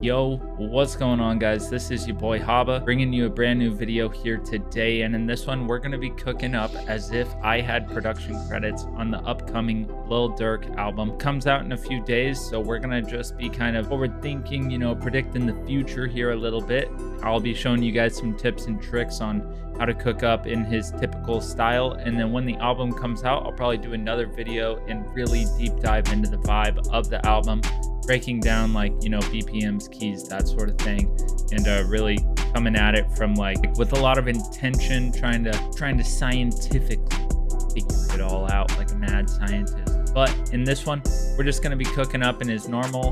Yo, what's going on, guys? This is your boy Haba bringing you a brand new video here today, and in this one we're going to be cooking up as if I had production credits on the upcoming Lil Durk album. Comes out in a few days, so we're going to just be kind of forward thinking, predicting the future here a little bit. I'll be showing you guys some tips and tricks on how to cook up in his typical style, and then when the album comes out, I'll probably do another video and really deep dive into the vibe of the album, breaking down BPMs, keys, that sort of thing, and really coming at it from with a lot of intention, trying to scientifically figure it all out like a mad scientist. But in this one, we're just going to be cooking up in his normal,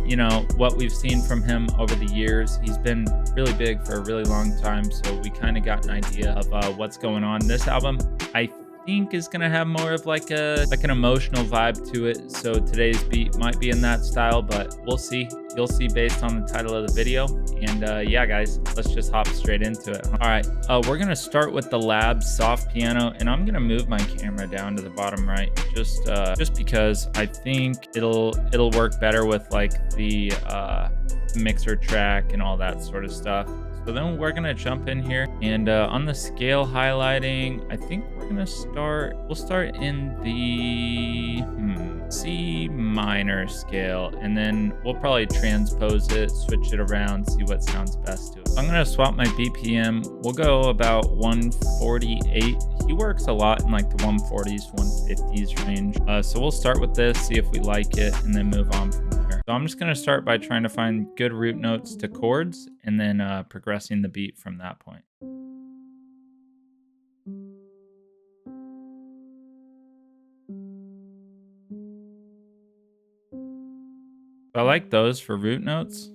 what we've seen from him over the years. He's been really big for a really long time, so we kind of got an idea of what's going on. This album, I think, is gonna have more of like an emotional vibe to it, so today's beat might be in that style, but we'll see. You'll see based on the title of the video. And yeah, guys, let's just hop straight into it. All right, we're gonna start with the Lab soft piano, and I'm gonna move my camera down to the bottom right, just because I think it'll work better with like the mixer track and all that sort of stuff. So then we're gonna jump in here, and on the scale highlighting, I think we'll start in the C minor scale, and then we'll probably transpose it, switch it around, see what sounds best to it. So I'm gonna swap my BPM. We'll go about 148. He works a lot in like the 140s, 150s range. So we'll start with this, see if we like it, and then move on from there. So I'm just gonna start by trying to find good root notes to chords, and then progressing the beat from that point. I like those for root notes.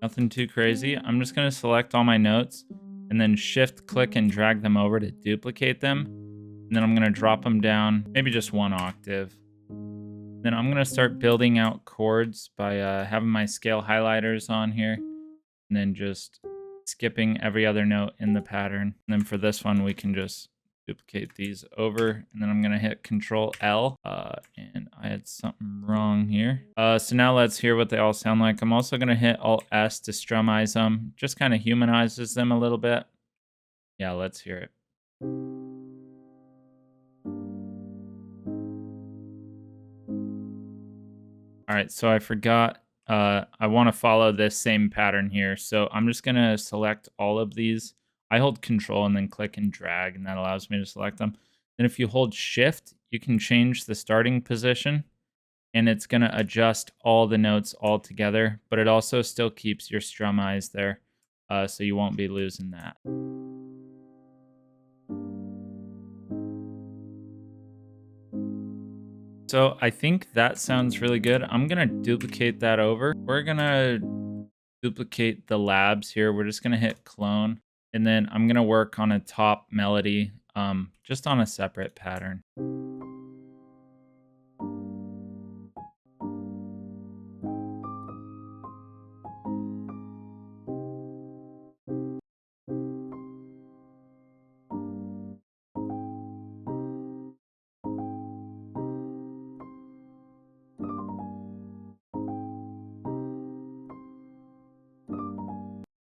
Nothing too crazy. I'm just going to select all my notes and then shift click and drag them over to duplicate them. And then I'm going to drop them down, maybe just one octave. Then I'm going to start building out chords by having my scale highlighters on here, and then just skipping every other note in the pattern. And then for this one, we can just duplicate these over, and then I'm gonna hit Control L, and I had something wrong here. So now let's hear what they all sound like. I'm also gonna hit Alt S to strumize them, just kind of humanizes them a little bit. Yeah, let's hear it. All right, so I forgot, I want to follow this same pattern here, so I'm just gonna select all of these. I hold Control and then click and drag, and that allows me to select them. Then if you hold Shift, you can change the starting position, and it's going to adjust all the notes all together, but it also still keeps your strumize there, so you won't be losing that. So I think that sounds really good. I'm going to duplicate that over. We're going to duplicate the labs here. We're just going to hit Clone. And then I'm going to work on a top melody, just on a separate pattern.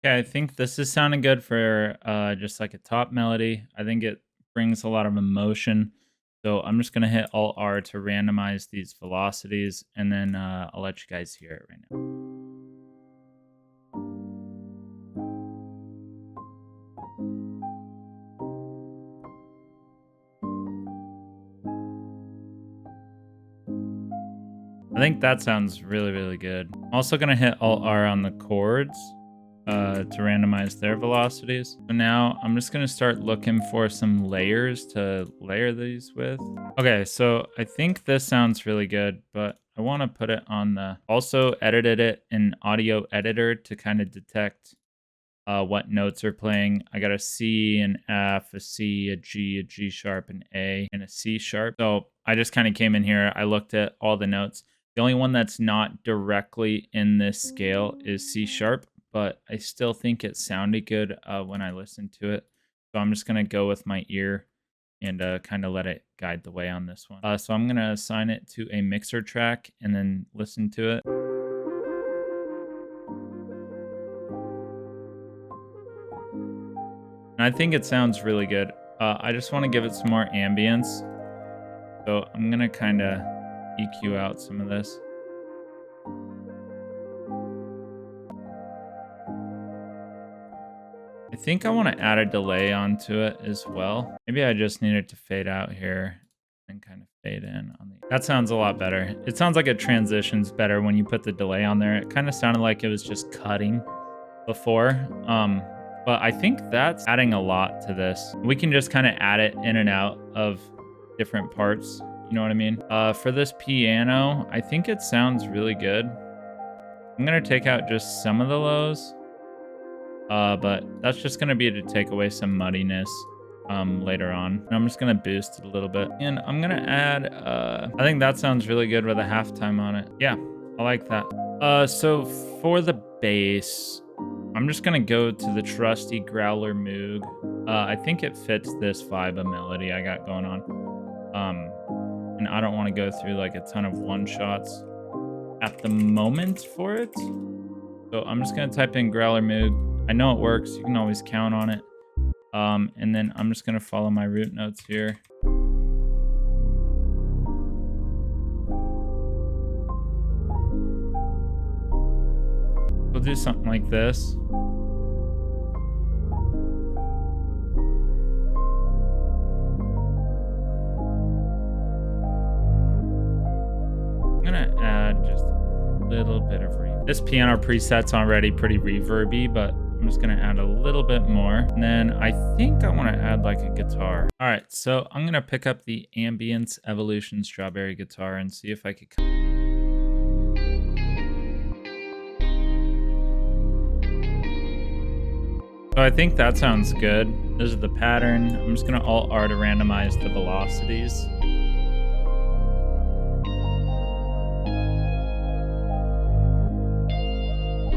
Okay, I think this is sounding good for just like a top melody. I think it brings a lot of emotion. So I'm just going to hit Alt R to randomize these velocities, and then I'll let you guys hear it right now. I think that sounds really, really good. I'm also going to hit Alt R on the chords to randomize their velocities. So now I'm just going to start looking for some layers to layer these with. Okay, so I think this sounds really good, but I want to put it on the... Also edited it in Audio Editor to kind of detect what notes are playing. I got a C, an F, a C, a G sharp, an A, and a C sharp. So I just kind of came in here. I looked at all the notes. The only one that's not directly in this scale is C sharp, but I still think it sounded good when I listened to it. So I'm just going to go with my ear and kind of let it guide the way on this one. So I'm going to assign it to a mixer track and then listen to it. And I think it sounds really good. I just want to give it some more ambience. So I'm going to kind of EQ out some of this. I think I want to add a delay onto it as well. Maybe I just need it to fade out here and kind of fade in on the... That sounds a lot better. It sounds like it transitions better when you put the delay on there. It kind of sounded like it was just cutting before. But I think that's adding a lot to this. We can just kind of add it in and out of different parts. You know what I mean? For this piano, I think it sounds really good. I'm going to take out just some of the lows. But that's just going to be to take away some muddiness later on. And I'm just going to boost it a little bit. And I'm going to add, I think that sounds really good with a halftime on it. Yeah, I like that. So for the bass, I'm just going to go to the trusty Growler Moog. I think it fits this vibe of melody I got going on. And I don't want to go through like a ton of one-shots at the moment for it. So I'm just going to type in Growler Moog. I know it works. You can always count on it. And then I'm just going to follow my root notes here. We'll do something like this. I'm going to add just a little bit of reverb. This piano preset's already pretty reverby, but I'm just going to add a little bit more. And then I think I want to add like a guitar. All right, so I'm going to pick up the Ambience Evolution Strawberry guitar and see if I could... So I think that sounds good. This is the pattern. I'm just going to Alt-R to randomize the velocities.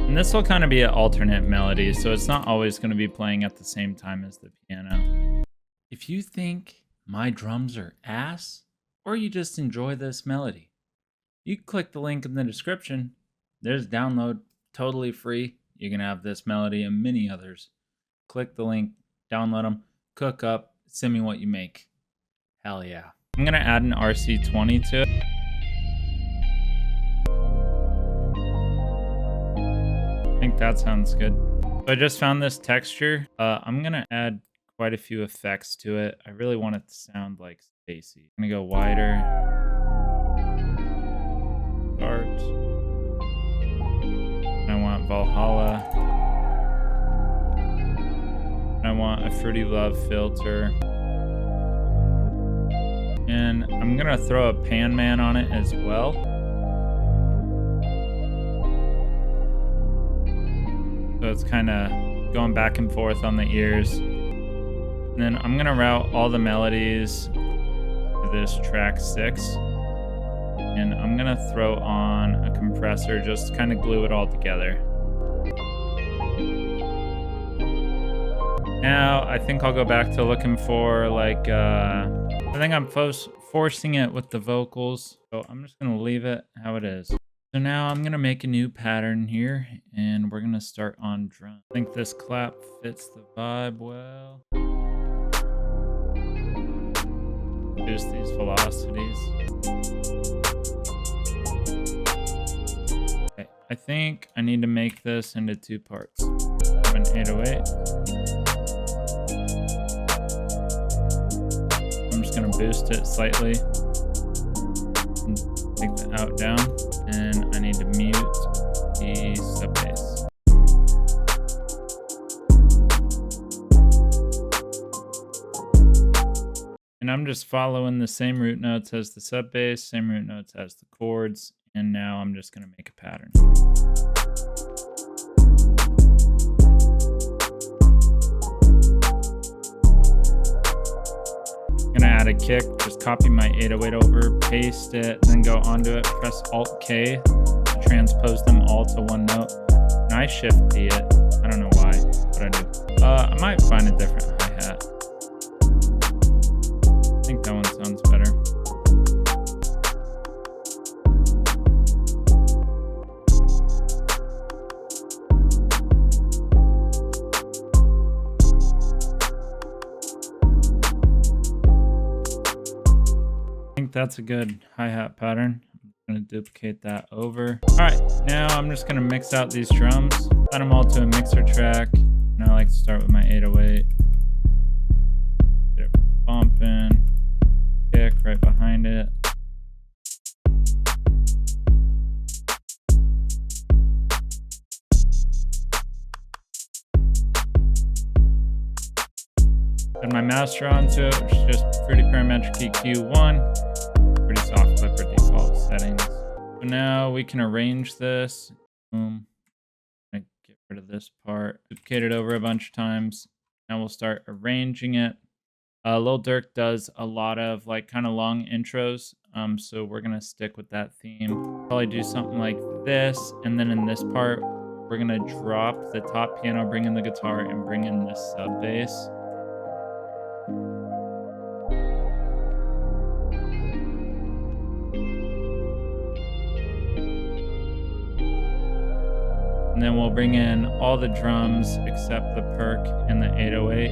And this will kind of be an alternate melody, so it's not always going to be playing at the same time as the piano. If you think my drums are ass, or you just enjoy this melody, you can click the link in the description. There's download, totally free. You can have this melody and many others. Click the link, download them, cook up, send me what you make. Hell yeah. I'm going to add an RC20 to it. I think that sounds good. So I just found this texture. I'm going to add quite a few effects to it. I really want it to sound like spacey. I'm going to go wider. Start. I want Valhalla. I want a Fruity Love filter. And I'm going to throw a Pan Man on it as well. So it's kind of going back and forth on the ears. And then I'm going to route all the melodies to this track 6. And I'm going to throw on a compressor just to kind of glue it all together. Now, I think I'll go back to looking for like, I think I'm forcing it with the vocals. So I'm just going to leave it how it is. So now I'm going to make a new pattern here, and we're going to start on drum. I think this clap fits the vibe well. Boost these velocities. Okay, I think I need to make this into 2 parts. An 808. I'm just going to boost it slightly. And take the out down. And I need to mute the sub bass. And I'm just following the same root notes as the sub bass, same root notes as the chords, and now I'm just going to make a pattern. Gonna add a kick, just copy my 808 over, paste it, then go onto it, press Alt-K to transpose them all to one note. And I shift D it. I don't know why, but I do. I might find a different hi-hat. I think that one sounds better. think that's a good hi-hat pattern. I'm gonna duplicate that over. All right, now I'm just gonna mix out these drums, add them all to a mixer track. And I like to start with my 808. Get it bumping, kick right behind it. Add my master onto it, which is just pretty parametric EQ1. Pretty soft clipper default settings. So now we can arrange this. Boom. Get rid of this part. Duplicate it over a bunch of times. Now we'll start arranging it. Lil Durk does a lot of like kind of long intros. So we're gonna stick with that theme. Probably do something like this, and then in this part, we're gonna drop the top piano, bring in the guitar, and bring in the sub bass. And then we'll bring in all the drums except the perk and the 808.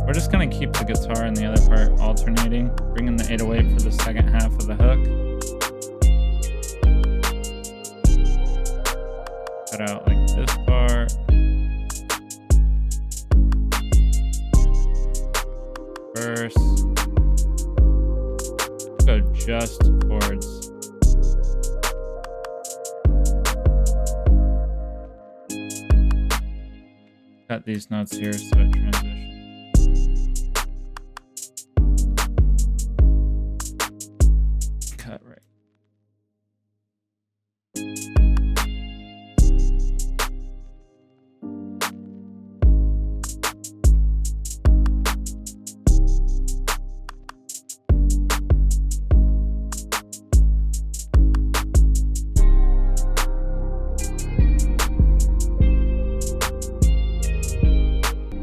We're just gonna keep the guitar and the other part alternating. Bring in the 808 for the second half of the hook. Cut out like this part. Verse. Go just chords. Cut these notes here so it transitions. Cut right.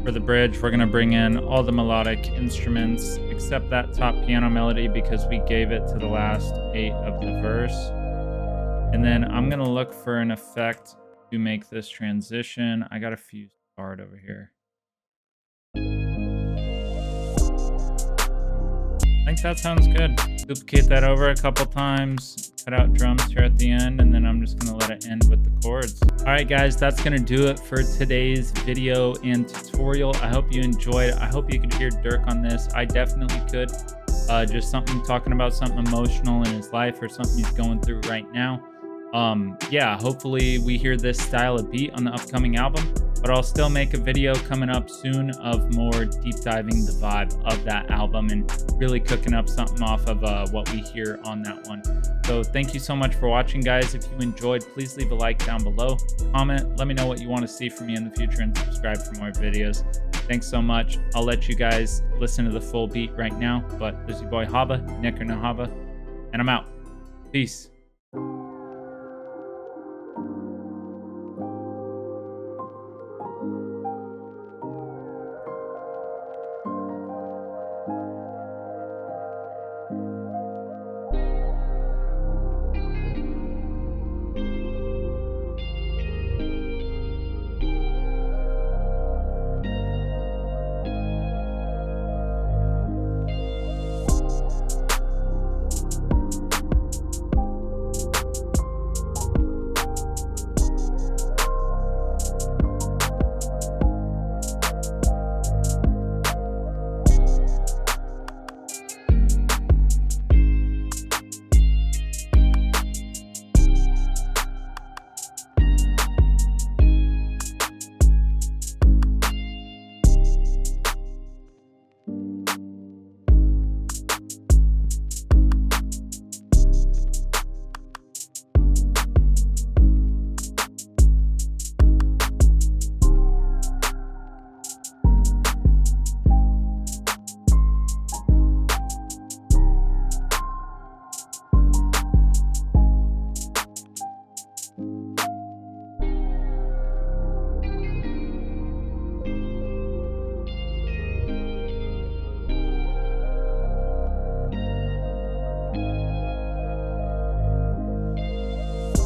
For the bridge, we're gonna bring in all the melodic instruments except that top piano melody because we gave it to the last 8 of the verse. And then I'm gonna look for an effect to make this transition. I got a few starred over here. I think that sounds good. Duplicate that over a couple times, cut out drums here at the end, and then I'm just gonna let it end with the chords. All right, guys, that's gonna do it for today's video and tutorial. I hope you enjoyed. I hope you could hear Durk on this. I definitely could. Just something talking about something emotional in his life or something he's going through right now. Yeah, hopefully we hear this style of beat on the upcoming album, but I'll still make a video coming up soon of more deep diving the vibe of that album and really cooking up something off of what we hear on that one. So thank you so much for watching, guys. If you enjoyed, please leave a like down below, comment, let me know what you want to see from me in the future, and subscribe for more videos. Thanks so much. I'll let you guys listen to the full beat right now, but this is your boy Haba, Nick or no Haba, and I'm out. Peace.